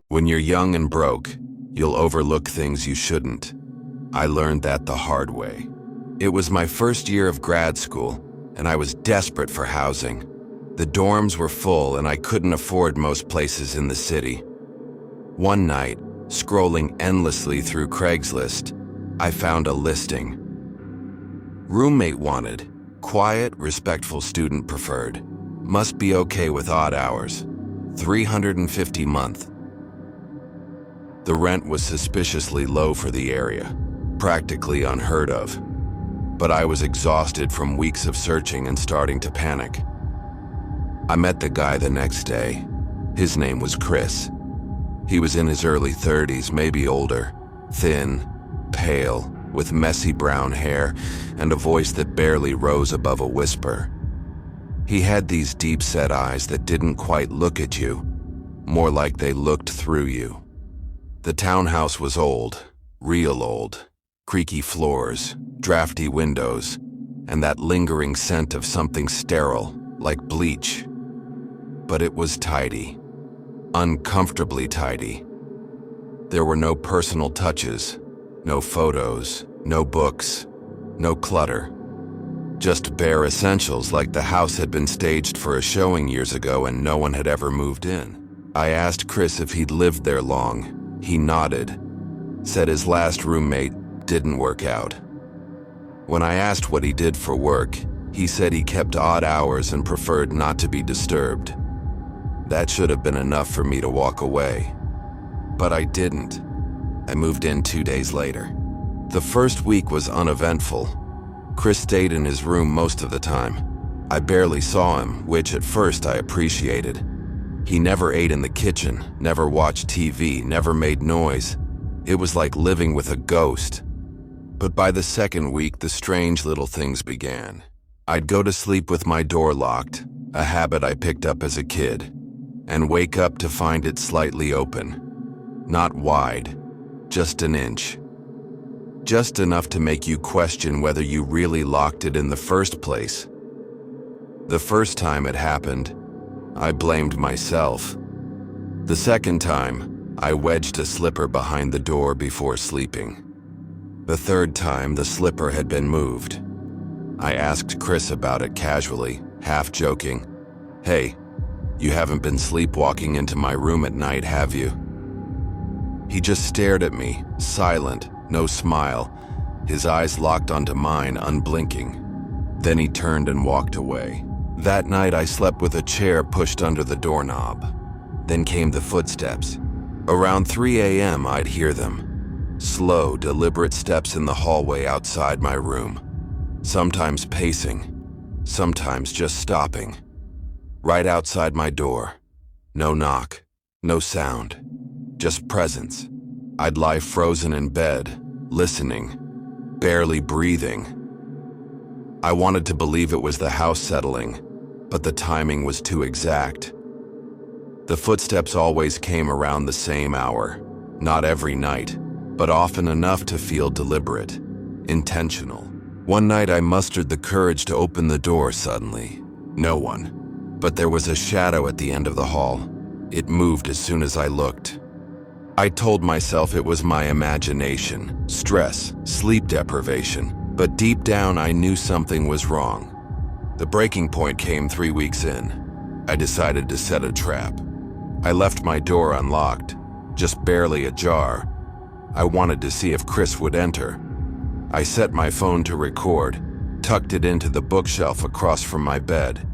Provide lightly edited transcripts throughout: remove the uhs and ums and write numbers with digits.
When you're young and broke, you'll overlook things you shouldn't. I learned that the hard way. It was my first year of grad school, and I was desperate for housing. The dorms were full, and I couldn't afford most places in the city. One night, scrolling endlessly through Craigslist, I found a listing. Roommate wanted, quiet, respectful student preferred. Must be okay with odd hours. $350 a month. The rent was suspiciously low for the area, practically unheard of. But I was exhausted from weeks of searching and starting to panic. I met the guy the next day. His name was Chris. He was in his early 30s, maybe older, thin, pale, with messy brown hair and a voice that barely rose above a whisper. He had these deep-set eyes that didn't quite look at you, more like they looked through you. The townhouse was old, real old, creaky floors, drafty windows, and that lingering scent of something sterile, like bleach. But it was tidy, uncomfortably tidy. There were no personal touches, no photos, no books, no clutter. Just bare essentials like the house had been staged for a showing years ago and no one had ever moved in. I asked Chris if he'd lived there long. He nodded, said his last roommate didn't work out. When I asked what he did for work, he said he kept odd hours and preferred not to be disturbed. That should have been enough for me to walk away. But I didn't. I moved in 2 days later. The first week was uneventful. Chris stayed in his room most of the time. I barely saw him, which at first I appreciated. He never ate in the kitchen, never watched TV, never made noise. It was like living with a ghost. But by the second week, the strange little things began. I'd go to sleep with my door locked, a habit I picked up as a kid, and wake up to find it slightly open. Not wide, just an inch. Just enough to make you question whether you really locked it in the first place. The first time it happened, I blamed myself. The second time, I wedged a slipper behind the door before sleeping. The third time, the slipper had been moved. I asked Chris about it casually, half joking. "Hey, you haven't been sleepwalking into my room at night, have you?" He just stared at me, silent, no smile, his eyes locked onto mine, unblinking. Then he turned and walked away. That night I slept with a chair pushed under the doorknob. Then came the footsteps. Around 3 a.m. I'd hear them. Slow, deliberate steps in the hallway outside my room. Sometimes pacing, sometimes just stopping. Right outside my door. No knock, no sound, just presence. I'd lie frozen in bed, listening, barely breathing. I wanted to believe it was the house settling, but the timing was too exact. The footsteps always came around the same hour, not every night, but often enough to feel deliberate, intentional. One night I mustered the courage to open the door suddenly. No one, but there was a shadow at the end of the hall. It moved as soon as I looked. I told myself it was my imagination, stress, sleep deprivation, but deep down I knew something was wrong. The breaking point came 3 weeks in. I decided to set a trap. I left my door unlocked, just barely ajar. I wanted to see if Chris would enter. I set my phone to record, tucked it into the bookshelf across from my bed,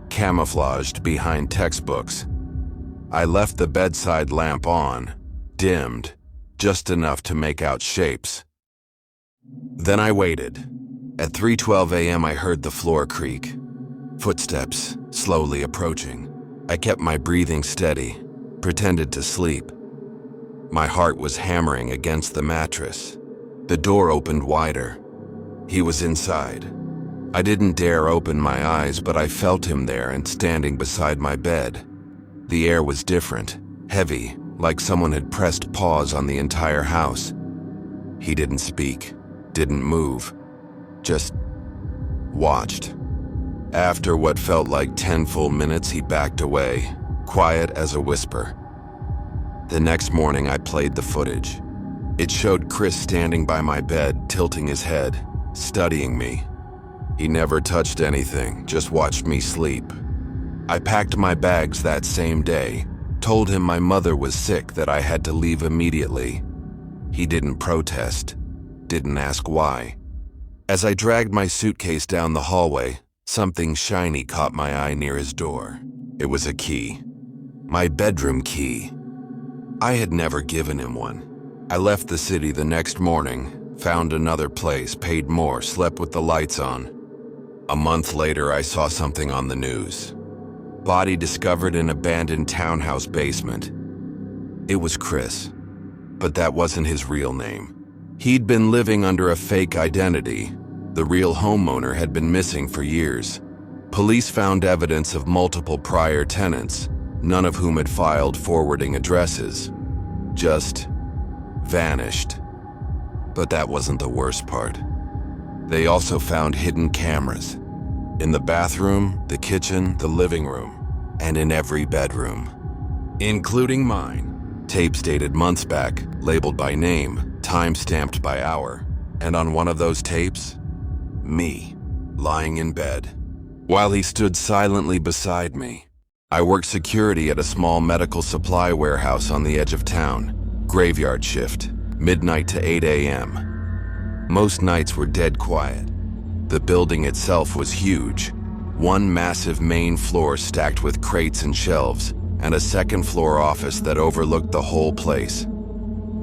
camouflaged behind textbooks. I left the bedside lamp on, dimmed, just enough to make out shapes. Then I waited. At 3:12 a.m. I heard the floor creak. Footsteps, slowly approaching. I kept my breathing steady, pretended to sleep. My heart was hammering against the mattress. The door opened wider. He was inside. I didn't dare open my eyes, but I felt him there and standing beside my bed. The air was different, heavy, like someone had pressed pause on the entire house. He didn't speak, didn't move, just watched. After what felt like 10 full minutes, he backed away, quiet as a whisper. The next morning, I played the footage. It showed Chris standing by my bed, tilting his head, studying me. He never touched anything, just watched me sleep. I packed my bags that same day, told him my mother was sick, that I had to leave immediately. He didn't protest, didn't ask why. As I dragged my suitcase down the hallway, something shiny caught my eye near his door. It was a key. My bedroom key. I had never given him one. I left the city the next morning, found another place, paid more, slept with the lights on. A month later, I saw something on the news. Body discovered in abandoned townhouse basement. It was Chris, but that wasn't his real name. He'd been living under a fake identity. The real homeowner had been missing for years. Police found evidence of multiple prior tenants, none of whom had filed forwarding addresses. Just vanished. But that wasn't the worst part. They also found hidden cameras. In the bathroom, the kitchen, the living room, and in every bedroom. Including mine. Tapes dated months back, labeled by name, time-stamped by hour. And on one of those tapes, me, lying in bed, while he stood silently beside me. I worked security at a small medical supply warehouse on the edge of town. Graveyard shift, midnight to 8 a.m. Most nights were dead quiet. The building itself was huge. One massive main floor stacked with crates and shelves, and a second-floor office that overlooked the whole place.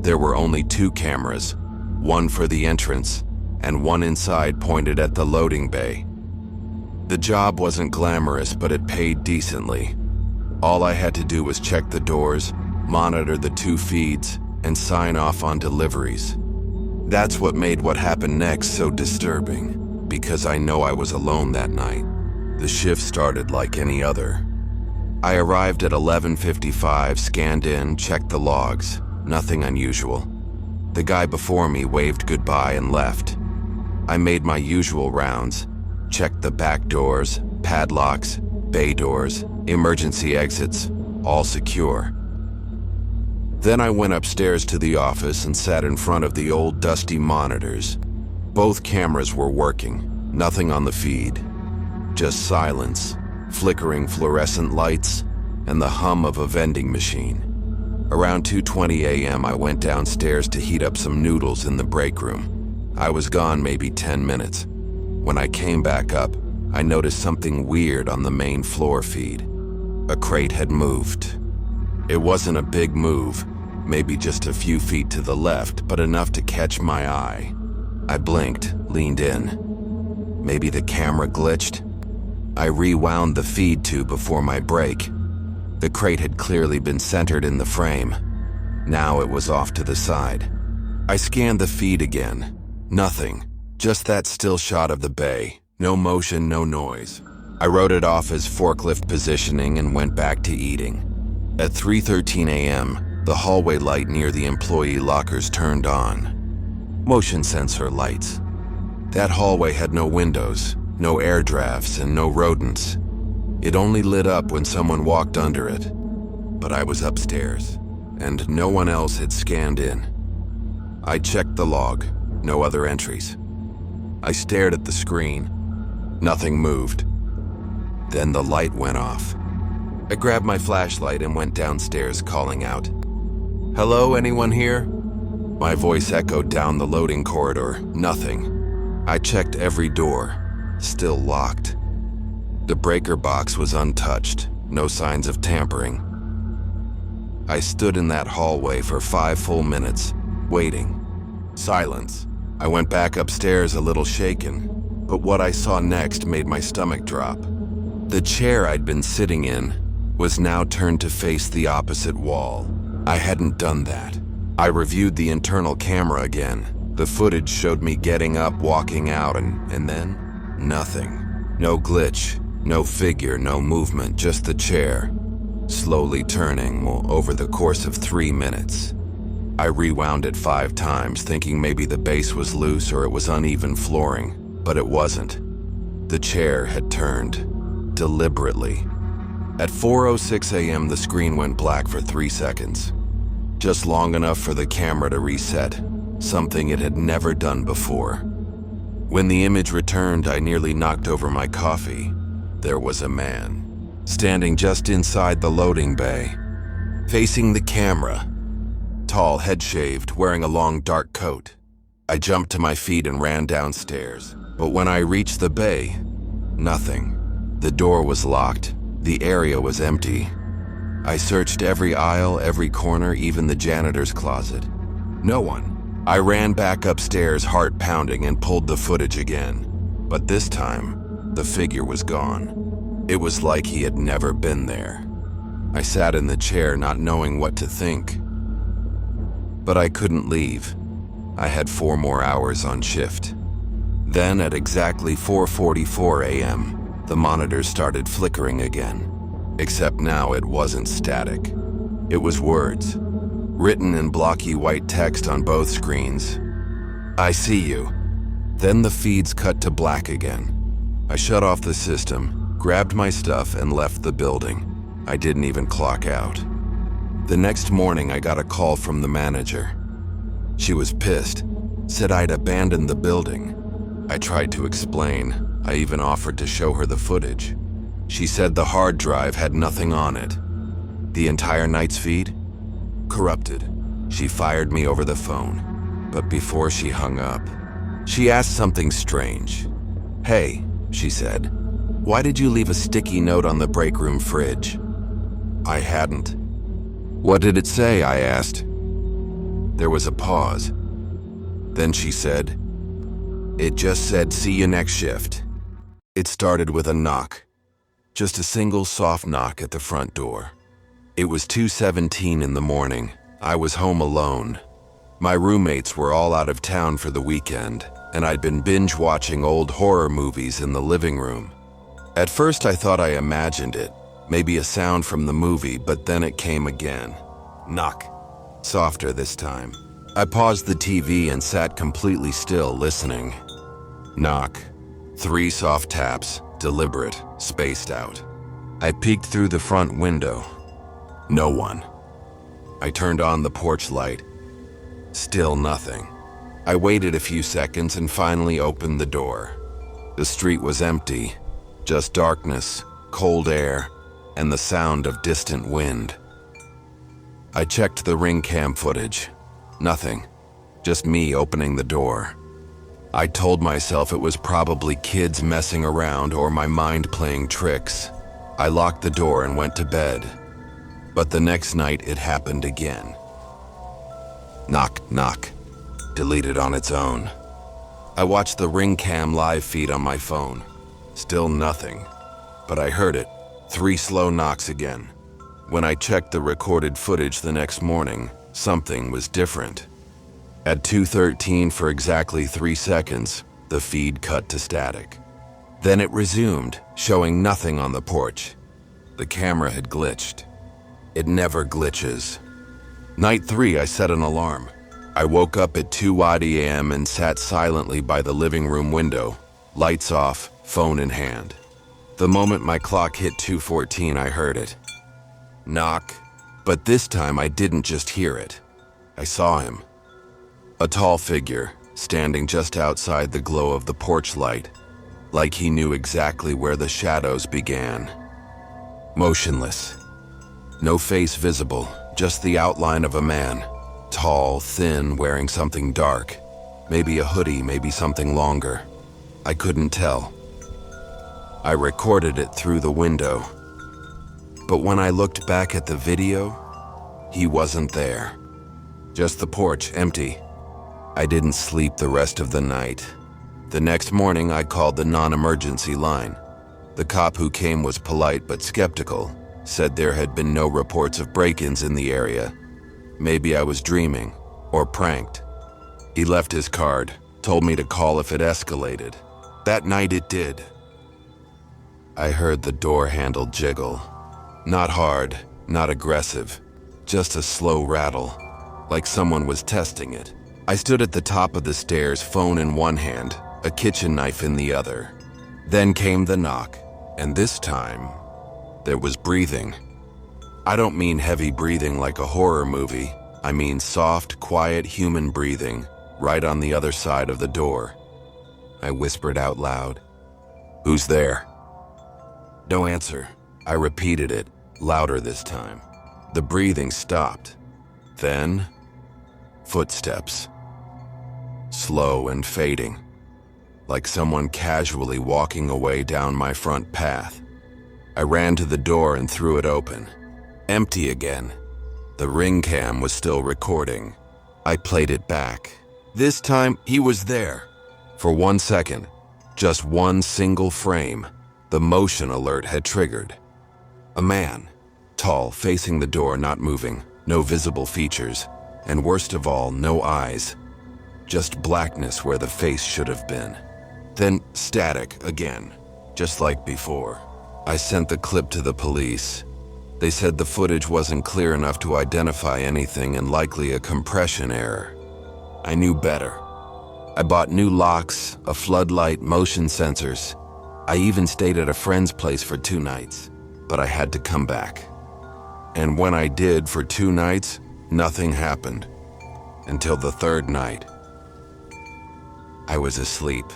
There were only 2 cameras, one for the entrance, and one inside pointed at the loading bay. The job wasn't glamorous, but it paid decently. All I had to do was check the doors, monitor the 2 feeds, and sign off on deliveries. That's what made what happened next so disturbing, because I know I was alone that night. The shift started like any other. I arrived at 11:55, scanned in, checked the logs. Nothing unusual. The guy before me waved goodbye and left. I made my usual rounds, checked the back doors, padlocks, bay doors, emergency exits, all secure. Then I went upstairs to the office and sat in front of the old dusty monitors. Both cameras were working, nothing on the feed. Just silence, flickering fluorescent lights, and the hum of a vending machine. Around 2:20 a.m. I went downstairs to heat up some noodles in the break room. I was gone maybe 10 minutes. When I came back up, I noticed something weird on the main floor feed. A crate had moved. It wasn't a big move, maybe just a few feet to the left, but enough to catch my eye. I blinked, leaned in. Maybe the camera glitched? I rewound the feed tube before my break. The crate had clearly been centered in the frame. Now it was off to the side. I scanned the feed again. Nothing. Just that still shot of the bay. No motion, no noise. I wrote it off as forklift positioning and went back to eating. At 3:13 a.m., the hallway light near the employee lockers turned on. Motion sensor lights. That hallway had no windows, no air drafts, and no rodents. It only lit up when someone walked under it. But I was upstairs, and no one else had scanned in. I checked the log, no other entries. I stared at the screen. Nothing moved. Then the light went off. I grabbed my flashlight and went downstairs, calling out, "Hello, anyone here?" My voice echoed down the loading corridor. Nothing. I checked every door. Still locked. The breaker box was untouched. No signs of tampering. I stood in that hallway for 5 full minutes, waiting. Silence. I went back upstairs a little shaken, but what I saw next made my stomach drop. The chair I'd been sitting in was now turned to face the opposite wall. I hadn't done that. I reviewed the internal camera again. The footage showed me getting up, walking out, and then nothing. No glitch, no figure, no movement, just the chair, slowly turning over the course of 3 minutes. I rewound it 5 times, thinking maybe the base was loose or it was uneven flooring, but it wasn't. The chair had turned, deliberately. At 4:06 a.m., the screen went black for 3 seconds. Just long enough for the camera to reset, something it had never done before. When the image returned, I nearly knocked over my coffee. There was a man, standing just inside the loading bay, facing the camera. Tall, head-shaved, wearing a long dark coat. I jumped to my feet and ran downstairs. But when I reached the bay, nothing. The door was locked. The area was empty. I searched every aisle, every corner, even the janitor's closet. No one. I ran back upstairs, heart pounding, and pulled the footage again. But this time, the figure was gone. It was like he had never been there. I sat in the chair, not knowing what to think. But I couldn't leave. I had 4 more hours on shift. Then, at exactly 4:44 a.m., the monitor started flickering again. Except now it wasn't static. It was words, written in blocky white text on both screens. "I see you." Then the feeds cut to black again. I shut off the system, grabbed my stuff, and left the building. I didn't even clock out. The next morning, I got a call from the manager. She was pissed, said I'd abandoned the building. I tried to explain. I even offered to show her the footage. She said the hard drive had nothing on it. The entire night's feed? Corrupted. She fired me over the phone. But before she hung up, she asked something strange. "Hey," she said, "why did you leave a sticky note on the break room fridge?" I hadn't. "What did it say?" I asked. There was a pause. Then she said, "It just said, 'See you next shift.'" It started with a knock. Just a single soft knock at the front door. It was 2:17 in the morning. I was home alone. My roommates were all out of town for the weekend, and I'd been binge-watching old horror movies in the living room. At first I thought I imagined it, maybe a sound from the movie, but then it came again. Knock. Softer this time. I paused the TV and sat completely still, listening. Knock. 3 soft taps, deliberate, spaced out. I peeked through the front window. No one. I turned on the porch light. Still nothing. I waited a few seconds and finally opened the door. The street was empty, just darkness, cold air, and the sound of distant wind. I checked the ring cam footage. Nothing. Just me opening the door. I told myself it was probably kids messing around or my mind playing tricks. I locked the door and went to bed. But the next night it happened again. Knock, knock. Deleted on its own. I watched the ring cam live feed on my phone. Still nothing. But I heard it. 3 slow knocks again. When I checked the recorded footage the next morning, something was different. At 2:13 for exactly 3 seconds, the feed cut to static. Then it resumed, showing nothing on the porch. The camera had glitched. It never glitches. Night 3, I set an alarm. I woke up at 2:20 a.m. and sat silently by the living room window, lights off, phone in hand. The moment my clock hit 2:14, I heard it. Knock. But this time I didn't just hear it. I saw him. A tall figure, standing just outside the glow of the porch light, like he knew exactly where the shadows began. Motionless. No face visible, just the outline of a man. Tall, thin, wearing something dark. Maybe a hoodie, maybe something longer. I couldn't tell. I recorded it through the window. But when I looked back at the video, he wasn't there. Just the porch, empty. I didn't sleep the rest of the night. The next morning, I called the non-emergency line. The cop who came was polite but skeptical, said there had been no reports of break-ins in the area. Maybe I was dreaming, or pranked. He left his card, told me to call if it escalated. That night it did. I heard the door handle jiggle. Not hard, not aggressive, just a slow rattle, like someone was testing it. I stood at the top of the stairs, phone in one hand, a kitchen knife in the other. Then came the knock, and this time, there was breathing. I don't mean heavy breathing like a horror movie. I mean soft, quiet human breathing right on the other side of the door. I whispered out loud, "Who's there?" No answer. I repeated it, louder this time. The breathing stopped. Then, footsteps. Slow and fading, like someone casually walking away down my front path. I ran to the door and threw it open. Empty again. The ring cam was still recording. I played it back. This time, he was there. For 1 second, just one single frame, the motion alert had triggered. A man, tall, facing the door, not moving, no visible features, and worst of all, no eyes. Just blackness where the face should have been. Then static again, just like before. I sent the clip to the police. They said the footage wasn't clear enough to identify anything and likely a compression error. I knew better. I bought new locks, a floodlight, motion sensors. I even stayed at a friend's place for 2 nights, but I had to come back. And when I did for 2 nights, nothing happened. Until the 3rd night. I was asleep,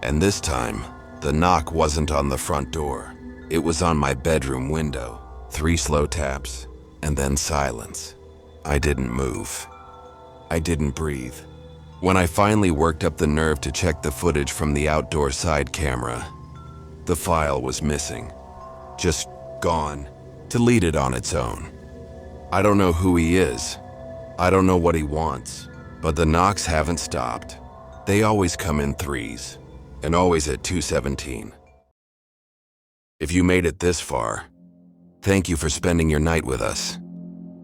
and this time, the knock wasn't on the front door. It was on my bedroom window. 3 slow taps, and then silence. I didn't move. I didn't breathe. When I finally worked up the nerve to check the footage from the outdoor side camera, the file was missing. Just gone. Deleted on its own. I don't know who he is. I don't know what he wants. But the knocks haven't stopped. They always come in 3s, and always at 2:17. If you made it this far, thank you for spending your night with us.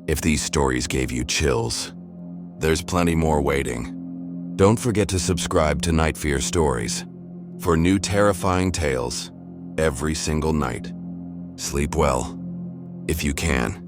If these stories gave you chills, there's plenty more waiting. Don't forget to subscribe to NightFear Stories for new terrifying tales every single night. Sleep well, if you can.